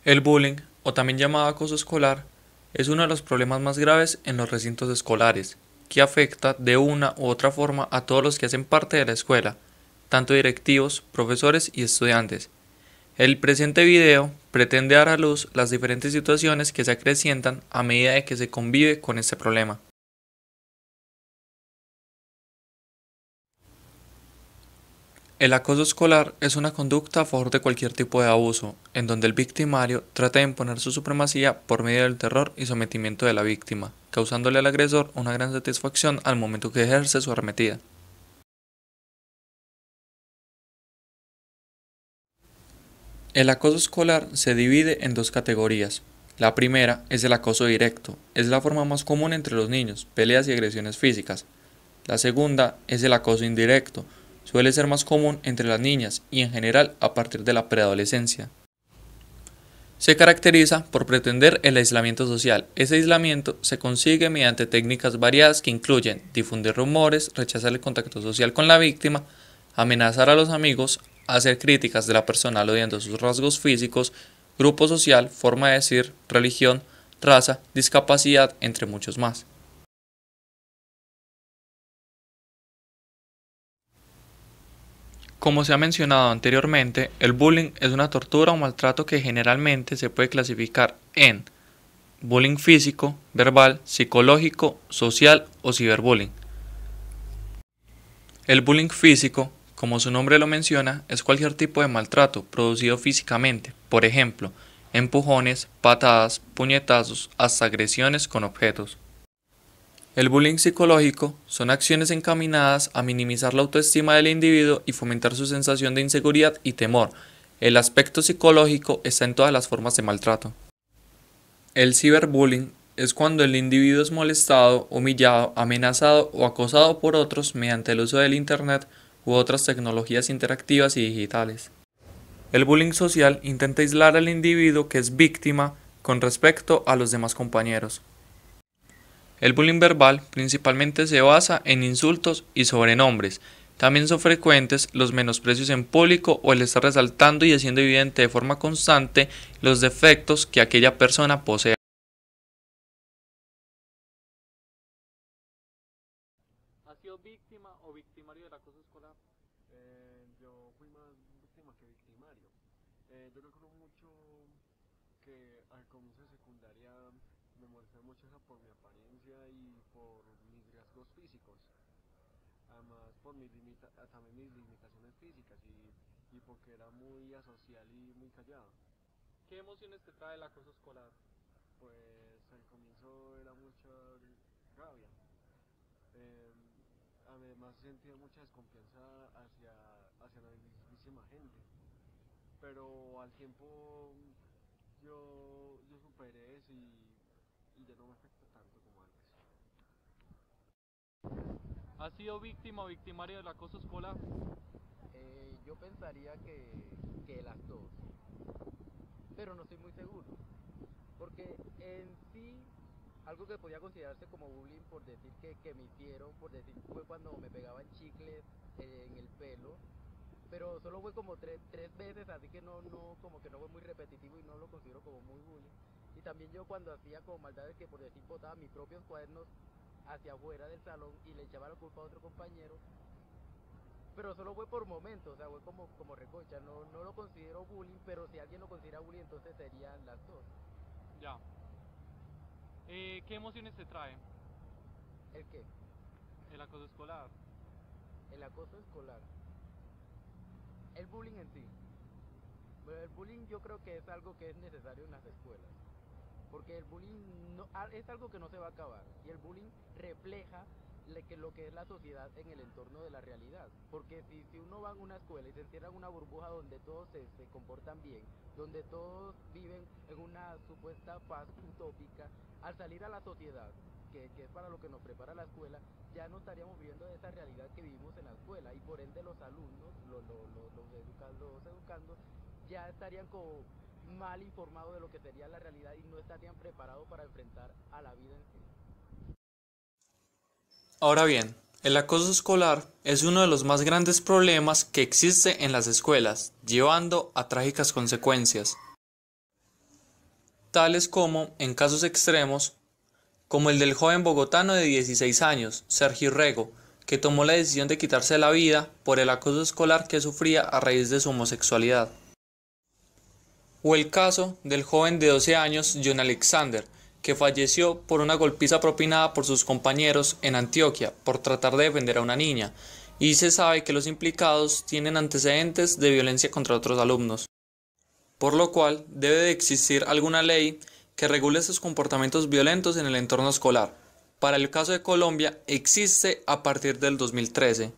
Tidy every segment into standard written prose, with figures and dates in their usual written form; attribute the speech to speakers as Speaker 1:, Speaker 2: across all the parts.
Speaker 1: El bullying, o también llamado acoso escolar, es uno de los problemas más graves en los recintos escolares, que afecta de una u otra forma a todos los que hacen parte de la escuela, tanto directivos, profesores y estudiantes. El presente video pretende dar a luz las diferentes situaciones que se acrecientan a medida de que se convive con este problema. El acoso escolar es una conducta a favor de cualquier tipo de abuso, en donde el victimario trata de imponer su supremacía por medio del terror y sometimiento de la víctima, causándole al agresor una gran satisfacción al momento que ejerce su arremetida. El acoso escolar se divide en dos categorías. La primera es el acoso directo, es la forma más común entre los niños, peleas y agresiones físicas. La segunda es el acoso indirecto, suele ser más común entre las niñas y en general a partir de la preadolescencia. Se caracteriza por pretender el aislamiento social. Ese aislamiento se consigue mediante técnicas variadas que incluyen difundir rumores, rechazar el contacto social con la víctima, amenazar a los amigos, hacer críticas de la persona aludiendo a sus rasgos físicos, grupo social, forma de decir, religión, raza, discapacidad, entre muchos más. Como se ha mencionado anteriormente, el bullying es una tortura o maltrato que generalmente se puede clasificar en bullying físico, verbal, psicológico, social o ciberbullying. El bullying físico, como su nombre lo menciona, es cualquier tipo de maltrato producido físicamente, por ejemplo, empujones, patadas, puñetazos, hasta agresiones con objetos. El bullying psicológico son acciones encaminadas a minimizar la autoestima del individuo y fomentar su sensación de inseguridad y temor. El aspecto psicológico está en todas las formas de maltrato. El ciberbullying es cuando el individuo es molestado, humillado, amenazado o acosado por otros mediante el uso del Internet u otras tecnologías interactivas y digitales. El bullying social intenta aislar al individuo que es víctima con respecto a los demás compañeros. El bullying verbal principalmente se basa en insultos y sobrenombres. También son frecuentes los menosprecios en público o el estar resaltando y haciendo evidente de forma constante los defectos que aquella persona posee. ¿Has sido víctima o victimario del acoso escolar?
Speaker 2: Yo fui más víctima que victimario. Yo recuerdo mucho que al comienzo de secundaria me molesté mucho por mi apariencia y por mis rasgos físicos. Además por también mis limitaciones físicas y porque era muy asocial y muy callado.
Speaker 1: ¿Qué emociones te trae el acoso escolar?
Speaker 2: Pues al comienzo era mucha rabia. Eh, Además sentía mucha desconfianza hacia la mismísima gente. Pero al tiempo yo superé eso y ya no me afecta tanto como antes.
Speaker 1: ¿Has sido víctima o victimario del acoso escolar?
Speaker 3: Yo pensaría que las dos, pero no estoy muy seguro, porque en sí algo que podía considerarse como bullying por decir que me hicieron, por decir fue cuando me pegaban chicles en el pelo, pero solo fue como tres veces, así que como que no fue muy repetitivo y no lo considero como muy bullying. Y también yo cuando hacía como maldades que por decir botaba mis propios cuadernos hacia afuera del salón y le echaba la culpa a otro compañero, pero solo fue por momentos, o sea, fue como recocha, no lo considero bullying, pero si alguien lo considera bullying entonces serían las dos.
Speaker 1: Ya. ¿Qué emociones te trae
Speaker 3: ¿El qué?
Speaker 1: el acoso escolar?
Speaker 3: El acoso escolar. El bullying en sí. Bueno, el bullying yo creo que es algo que es necesario en las escuelas, porque el bullying es algo que no se va a acabar, y el bullying refleja lo que es la sociedad en el entorno de la realidad, porque si uno va a una escuela y se encierra en una burbuja donde todos se comportan bien, donde todos viven en una supuesta paz utópica, al salir a la sociedad, que es para lo que nos prepara la escuela, ya no estaríamos viviendo de esa realidad que vivimos en la escuela, y por ende los alumnos, los educandos, ya estarían como mal informados de lo que sería la realidad y no estarían preparados para enfrentar a la vida en sí.
Speaker 1: Ahora bien, el acoso escolar es uno de los más grandes problemas que existe en las escuelas, llevando a trágicas consecuencias. tales como, en casos extremos, como el del joven bogotano de 16 años, Sergio Rego, que tomó la decisión de quitarse la vida por el acoso escolar que sufría a raíz de su homosexualidad. O el caso del joven de 12 años, John Alexander, que falleció por una golpiza propinada por sus compañeros en Antioquia por tratar de defender a una niña, y se sabe que los implicados tienen antecedentes de violencia contra otros alumnos, por lo cual debe de existir alguna ley que regule estos comportamientos violentos en el entorno escolar. Para el caso de Colombia existe a partir del 2013.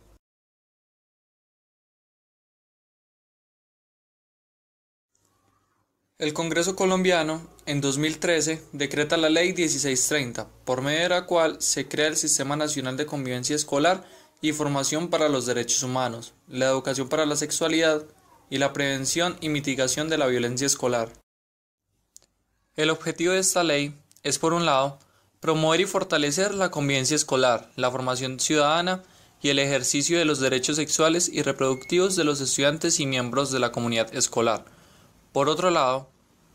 Speaker 1: El Congreso colombiano, en 2013, decreta la Ley 1630, por medio de la cual se crea el Sistema Nacional de Convivencia Escolar y Formación para los Derechos Humanos, la Educación para la Sexualidad y la Prevención y Mitigación de la Violencia Escolar. El objetivo de esta ley es, por un lado, promover y fortalecer la convivencia escolar, la formación ciudadana y el ejercicio de los derechos sexuales y reproductivos de los estudiantes y miembros de la comunidad escolar. Por otro lado,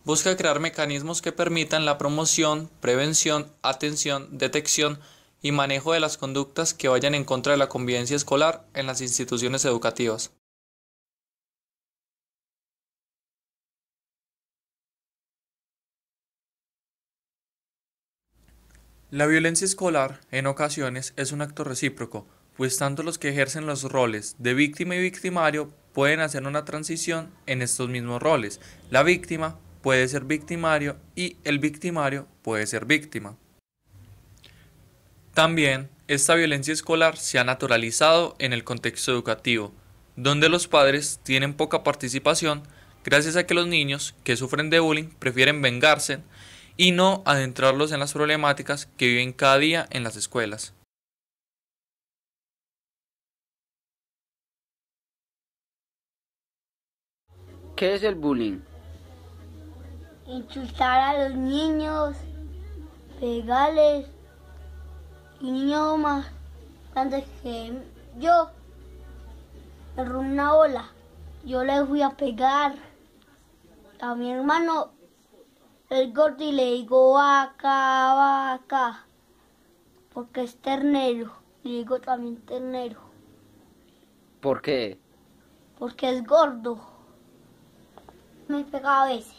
Speaker 1: busca crear mecanismos que permitan la promoción, prevención, atención, detección y manejo de las conductas que vayan en contra de la convivencia escolar en las instituciones educativas. La violencia escolar, en ocasiones, es un acto recíproco, pues tanto los que ejercen los roles de víctima y victimario pueden hacer una transición en estos mismos roles. La víctima puede ser victimario y el victimario puede ser víctima. También, esta violencia escolar se ha naturalizado en el contexto educativo, donde los padres tienen poca participación gracias a que los niños que sufren de bullying prefieren vengarse y no adentrarlos en las problemáticas que viven cada día en las escuelas.
Speaker 3: ¿Qué es el bullying?
Speaker 4: Insultar a los niños, pegarles, y niños más grandes que yo, me robó una bola, yo le fui a pegar a mi hermano, el gordo, y le digo vaca, vaca, porque es ternero, y le digo también ternero.
Speaker 3: ¿Por qué?
Speaker 4: Porque es gordo. Me pega a veces.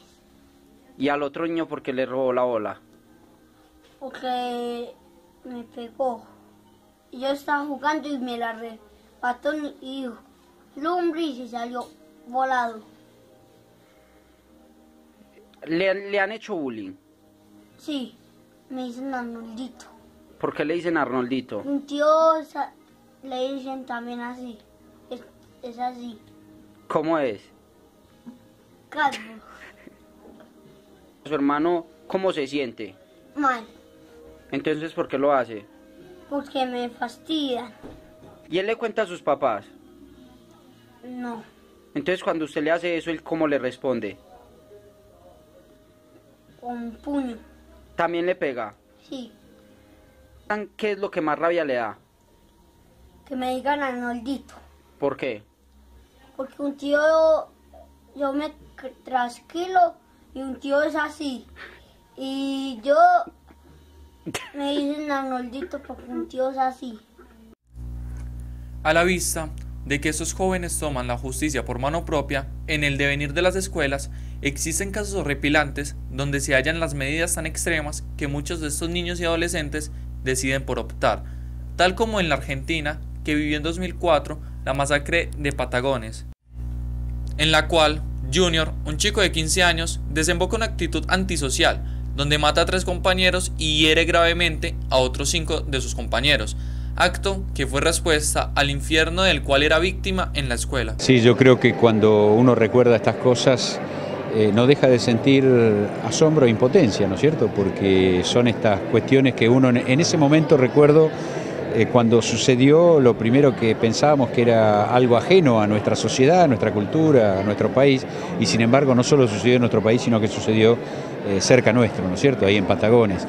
Speaker 3: ¿Y al otro niño por qué le robó la bola?
Speaker 4: Porque me pegó. Y yo estaba jugando y me la arrebató y dijo, lumbre, y se salió volado.
Speaker 3: ¿Le han hecho bullying?
Speaker 4: Sí, me dicen Arnoldito.
Speaker 3: ¿Por qué le dicen Arnoldito?
Speaker 4: Un tío le dicen también así. Es así.
Speaker 3: ¿Cómo es?
Speaker 4: Calvo.
Speaker 3: Su hermano, ¿cómo se siente?
Speaker 4: Mal.
Speaker 3: Entonces, ¿por qué lo hace?
Speaker 4: Porque me fastidian.
Speaker 3: ¿Y él le cuenta a sus papás?
Speaker 4: No.
Speaker 3: Entonces, cuando usted le hace eso, ¿él cómo le responde?
Speaker 4: Con un puño.
Speaker 3: ¿También le pega?
Speaker 4: Sí.
Speaker 3: ¿Qué es lo que más rabia le da?
Speaker 4: Que me digan Arnoldito.
Speaker 3: ¿Por qué?
Speaker 4: Porque un tío, yo me trasquilo y un tío es así. Y yo me dicen Arnoldito porque un tío es así.
Speaker 1: A la vista de que estos jóvenes toman la justicia por mano propia, en el devenir de las escuelas existen casos horripilantes donde se hallan las medidas tan extremas que muchos de estos niños y adolescentes deciden por optar, tal como en la Argentina, que vivió en 2004 la masacre de Patagones, en la cual Junior, un chico de 15 años, desemboca una actitud antisocial, donde mata a 3 compañeros y hiere gravemente a otros 5 de sus compañeros, acto que fue respuesta al infierno del cual era víctima en la escuela.
Speaker 5: Sí, yo creo que cuando uno recuerda estas cosas no deja de sentir asombro e impotencia, ¿no es cierto? Porque son estas cuestiones que uno en ese momento, recuerdo, cuando sucedió, lo primero que pensábamos que era algo ajeno a nuestra sociedad, a nuestra cultura, a nuestro país, y sin embargo no solo sucedió en nuestro país, sino que sucedió cerca nuestro, ¿no es cierto?, ahí en Patagones.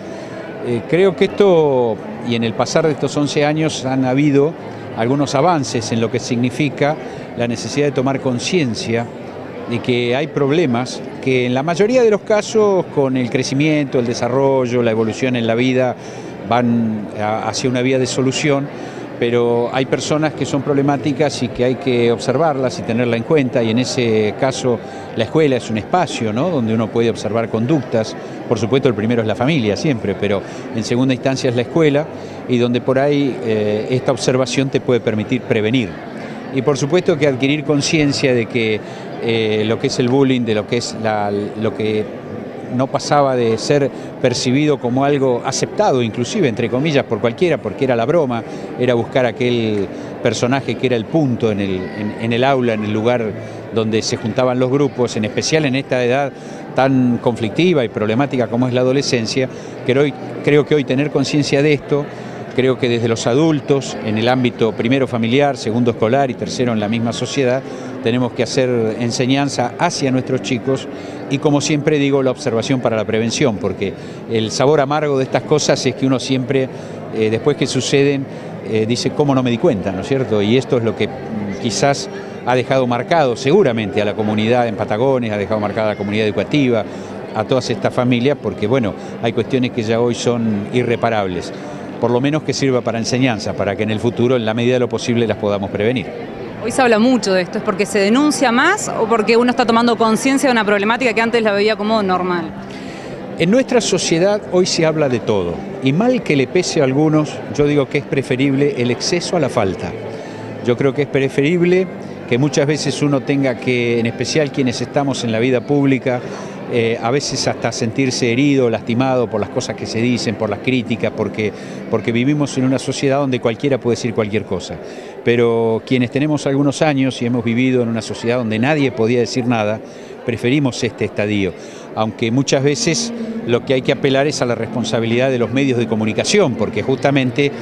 Speaker 5: Creo que esto, y en el pasar de estos 11 años han habido algunos avances en lo que significa la necesidad de tomar conciencia y que hay problemas que en la mayoría de los casos con el crecimiento, el desarrollo, la evolución en la vida van hacia una vía de solución, pero hay personas que son problemáticas y que hay que observarlas y tenerla en cuenta, y en ese caso la escuela es un espacio, ¿no?, donde uno puede observar conductas. Por supuesto el primero es la familia siempre, pero en segunda instancia es la escuela, y donde por ahí esta observación te puede permitir prevenir. Y por supuesto que adquirir conciencia de que lo que es el bullying, de lo que es lo que no pasaba de ser percibido como algo aceptado, inclusive entre comillas, por cualquiera, porque era la broma, era buscar aquel personaje que era el punto en el aula, en el lugar donde se juntaban los grupos, en especial en esta edad tan conflictiva y problemática como es la adolescencia. Creo que hoy tener conciencia de esto, creo que desde los adultos, en el ámbito primero familiar, segundo escolar y tercero en la misma sociedad, tenemos que hacer enseñanza hacia nuestros chicos y, como siempre digo, la observación para la prevención, porque el sabor amargo de estas cosas es que uno siempre, después que suceden, dice ¿cómo no me di cuenta?, ¿no es cierto? Y esto es lo que quizás ha dejado marcado seguramente a la comunidad en Patagones, ha dejado marcada a la comunidad educativa, a todas estas familias, porque bueno, hay cuestiones que ya hoy son irreparables. Por lo menos que sirva para enseñanza, para que en el futuro, en la medida de lo posible, las podamos prevenir.
Speaker 6: Hoy se habla mucho de esto, ¿es porque se denuncia más o porque uno está tomando conciencia de una problemática que antes la veía como normal?
Speaker 5: En nuestra sociedad hoy se habla de todo, y mal que le pese a algunos, yo digo que es preferible el exceso a la falta. Yo creo que es preferible que muchas veces uno tenga que, en especial quienes estamos en la vida pública, a veces hasta sentirse herido, lastimado por las cosas que se dicen, por las críticas, porque vivimos en una sociedad donde cualquiera puede decir cualquier cosa. Pero quienes tenemos algunos años y hemos vivido en una sociedad donde nadie podía decir nada, preferimos este estadio, aunque muchas veces lo que hay que apelar es a la responsabilidad de los medios de comunicación, porque justamente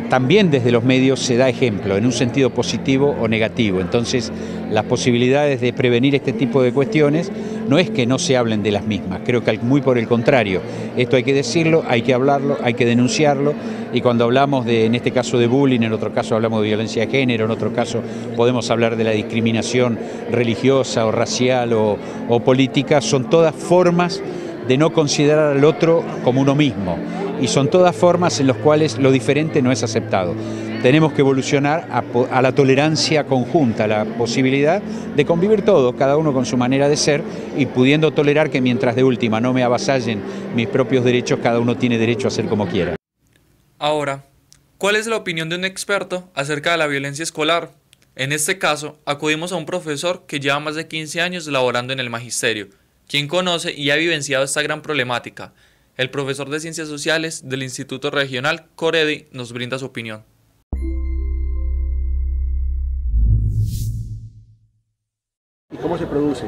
Speaker 5: también desde los medios se da ejemplo, en un sentido positivo o negativo. Entonces, las posibilidades de prevenir este tipo de cuestiones no es que no se hablen de las mismas, creo que muy por el contrario. Esto hay que decirlo, hay que hablarlo, hay que denunciarlo, y cuando hablamos en este caso de bullying, en otro caso hablamos de violencia de género, en otro caso podemos hablar de la discriminación religiosa o racial o política, son todas formas de no considerar al otro como uno mismo, y son todas formas en las cuales lo diferente no es aceptado. Tenemos que evolucionar a la tolerancia conjunta, a la posibilidad de convivir todos, cada uno con su manera de ser, y pudiendo tolerar que mientras de última no me avasallen mis propios derechos, cada uno tiene derecho a ser como quiera.
Speaker 1: Ahora, ¿cuál es la opinión de un experto acerca de la violencia escolar? En este caso, acudimos a un profesor que lleva más de 15 años laborando en el magisterio, quien conoce y ha vivenciado esta gran problemática. El profesor de Ciencias Sociales del Instituto Regional Coredi nos brinda su opinión.
Speaker 7: ¿Y cómo se produce?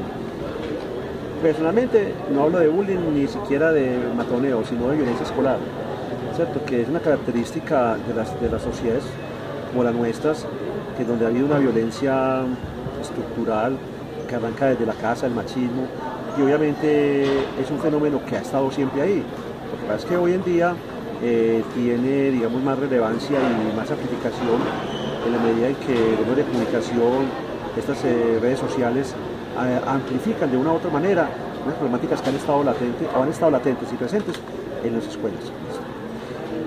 Speaker 7: Personalmente no hablo de bullying ni siquiera de matoneo, sino de violencia escolar, ¿cierto? Que es una característica de las sociedades como las nuestras, que donde ha habido una violencia estructural que arranca desde la casa, el machismo, y obviamente es un fenómeno que ha estado siempre ahí. Lo que pasa es que hoy en día tiene, digamos, más relevancia y más amplificación en la medida en que los medios de comunicación, estas redes sociales amplifican de una u otra manera unas problemáticas que han estado latentes y presentes en las escuelas.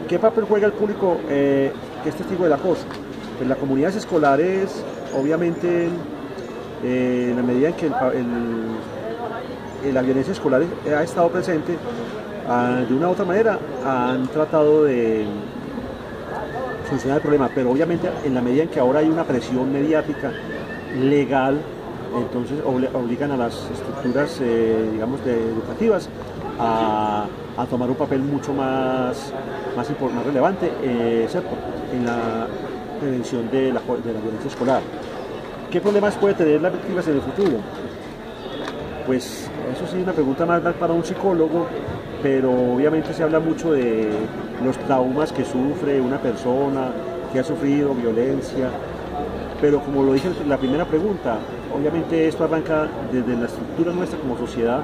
Speaker 7: ¿Qué papel juega el público que es testigo del acoso? Pues las comunidades escolares, obviamente, en la medida en que la violencia escolar ha estado presente, de una u otra manera han tratado de solucionar el problema, pero obviamente en la medida en que ahora hay una presión mediática, legal, entonces obligan a las estructuras, digamos, educativas a tomar un papel mucho más relevante, ¿cierto?, en la prevención de la violencia escolar. ¿Qué problemas puede tener las víctimas en el futuro? Pues eso sí es una pregunta más para un psicólogo, pero obviamente se habla mucho de los traumas que sufre una persona que ha sufrido violencia, pero como lo dije en la primera pregunta, obviamente esto arranca desde la estructura nuestra como sociedad,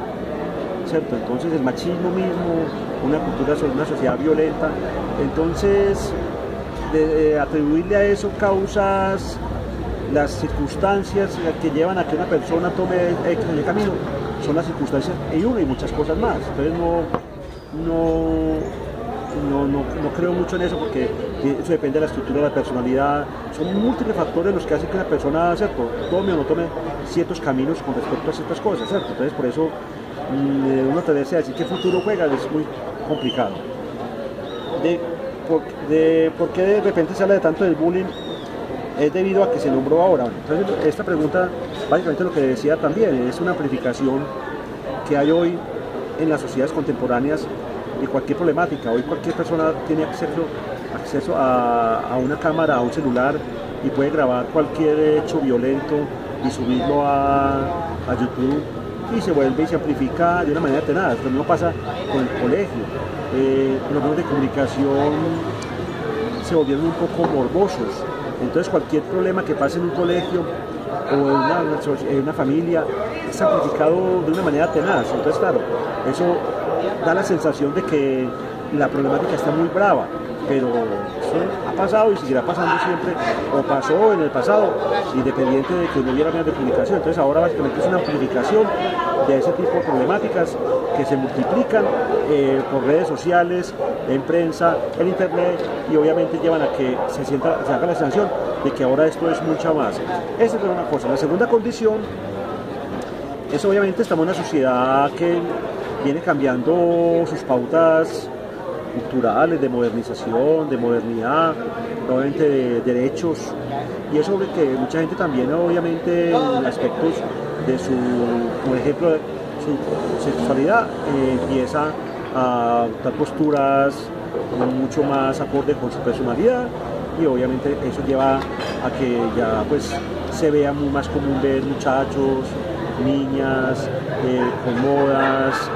Speaker 7: ¿cierto? Entonces el machismo mismo, una sociedad violenta, entonces atribuirle a eso causas las circunstancias que llevan a que una persona tome X en el camino son las circunstancias y muchas cosas más. Entonces no creo mucho en eso, porque eso depende de la estructura de la personalidad. Son múltiples factores los que hacen que una persona, ¿cierto?, tome o no tome ciertos caminos con respecto a ciertas cosas, ¿cierto? Entonces por eso uno atreverse a decir qué futuro juega es muy complicado. ¿Por qué de repente se habla de tanto del bullying? Es debido a que se nombró ahora. Entonces esta pregunta, básicamente lo que decía también, es una amplificación que hay hoy en las sociedades contemporáneas de cualquier problemática. Hoy cualquier persona tiene acceso a una cámara, a un celular, y puede grabar cualquier hecho violento y subirlo a YouTube, y se vuelve y se amplifica de una manera tenaz. Lo mismo pasa con el colegio. Los medios de comunicación se volvieron un poco morbosos. Entonces cualquier problema que pase en un colegio o en una familia es amplificado de una manera tenaz. Entonces claro, eso da la sensación de que la problemática está muy brava, pero eso ha pasado y seguirá pasando siempre, o pasó en el pasado, independiente de que no hubiera medios de comunicación. Entonces ahora básicamente es una amplificación de ese tipo de problemáticas que se multiplican por redes sociales, en prensa, en internet, y obviamente llevan a que se haga la sensación de que ahora esto es mucha más. Esa es una cosa. La segunda condición es, obviamente, estamos en una sociedad que viene cambiando sus pautas culturales, de modernización, de modernidad, obviamente de derechos, y eso sobre que mucha gente también, obviamente, en aspectos de su, por ejemplo, su sexualidad, empieza a adoptar posturas mucho más acorde con su personalidad, y obviamente eso lleva a que ya pues se vea muy más común ver muchachos, niñas con modas,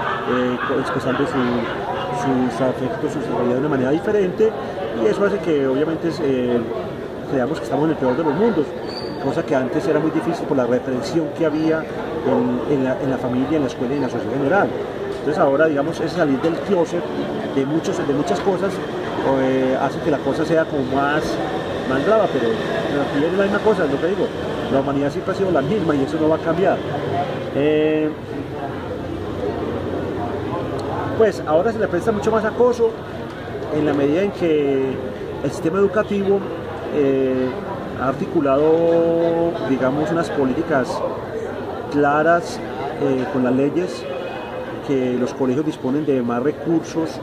Speaker 7: expresando sus afectos, su sexualidad de una manera diferente, y eso hace que obviamente creamos que estamos en el peor de los mundos, cosa que antes era muy difícil por la represión que había en la familia, en la escuela y en la sociedad en general. Entonces ahora, digamos, ese salir del closet de muchas cosas hace que la cosa sea como más brava, pero aquí es la misma cosa, es lo que digo, la humanidad siempre ha sido la misma y eso no va a cambiar. Pues ahora se le presta mucho más acoso en la medida en que el sistema educativo ha articulado, digamos, unas políticas claras con las leyes, que los colegios disponen de más recursos,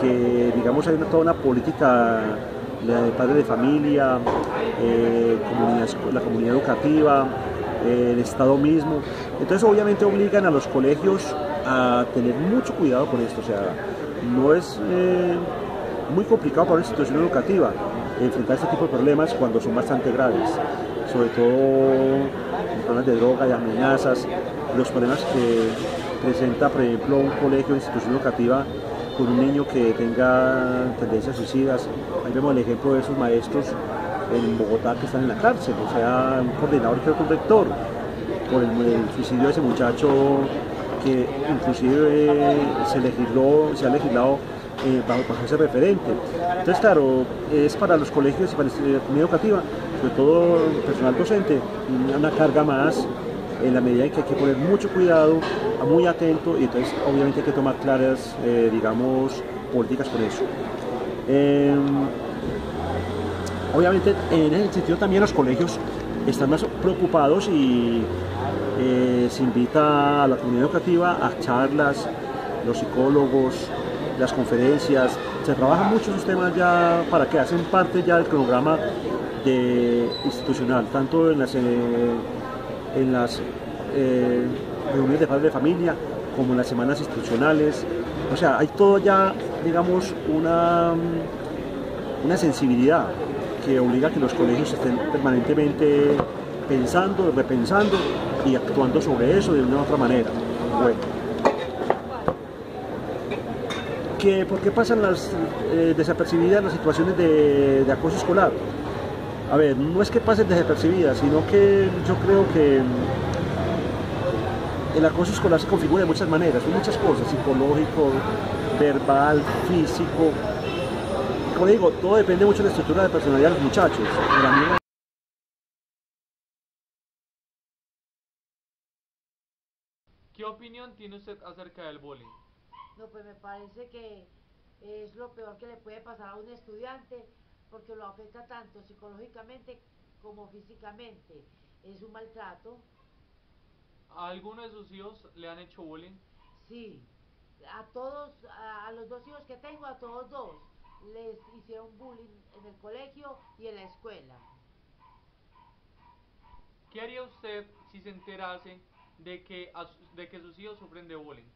Speaker 7: que, digamos, hay toda una política de padres de familia, la comunidad educativa, el Estado mismo. Entonces obviamente obligan a los colegios a tener mucho cuidado con esto. O sea, no es muy complicado para una institución educativa enfrentar este tipo de problemas cuando son bastante graves, sobre todo los problemas de droga, de amenazas, los problemas que presenta, por ejemplo, un colegio o institución educativa con un niño que tenga tendencias suicidas. Ahí vemos el ejemplo de esos maestros en Bogotá que están en la cárcel, o sea, un coordinador, creo que un rector, por el suicidio de ese muchacho, que inclusive se ha legislado bajo ese referente. Entonces, claro, es para los colegios y para la comunidad educativa, sobre todo el personal docente, una carga más, en la medida en que hay que poner mucho cuidado, muy atento, y entonces obviamente hay que tomar claras, digamos, políticas con eso. Obviamente en ese sentido también los colegios están más preocupados, y se invita a la comunidad educativa a charlas, los psicólogos, las conferencias, se trabajan mucho esos temas ya para que hacen parte ya del cronograma institucional, tanto en las reuniones de padres de familia como en las semanas institucionales. O sea, hay todo ya, digamos, una sensibilidad que obliga a que los colegios estén permanentemente pensando, repensando y actuando sobre eso de una u otra manera. Bueno, ¿por qué pasan las desapercibidas las situaciones de acoso escolar? A ver, no es que pasen desapercibidas, sino que yo creo que el acoso escolar se configura de muchas maneras, son muchas cosas: psicológico, verbal, físico. Como digo, todo depende mucho de la estructura de personalidad de los muchachos.
Speaker 1: opinión tiene usted acerca del bullying?
Speaker 8: No, pues me parece que es lo peor que le puede pasar a un estudiante porque lo afecta tanto psicológicamente como físicamente. Es un maltrato.
Speaker 1: ¿A alguno de sus hijos le han hecho bullying?
Speaker 8: Sí, a todos, a los dos hijos que tengo, a todos dos, les hicieron bullying en el colegio y en la escuela.
Speaker 1: ¿Qué haría usted si se enterase de que sus hijos sufren de bullying?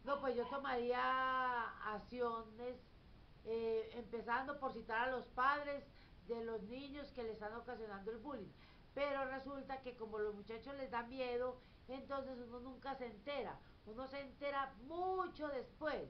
Speaker 8: No, pues yo tomaría acciones, empezando por citar a los padres de los niños que le están ocasionando el bullying. Pero resulta que como los muchachos les da miedo, entonces uno nunca se entera. Uno se entera mucho después.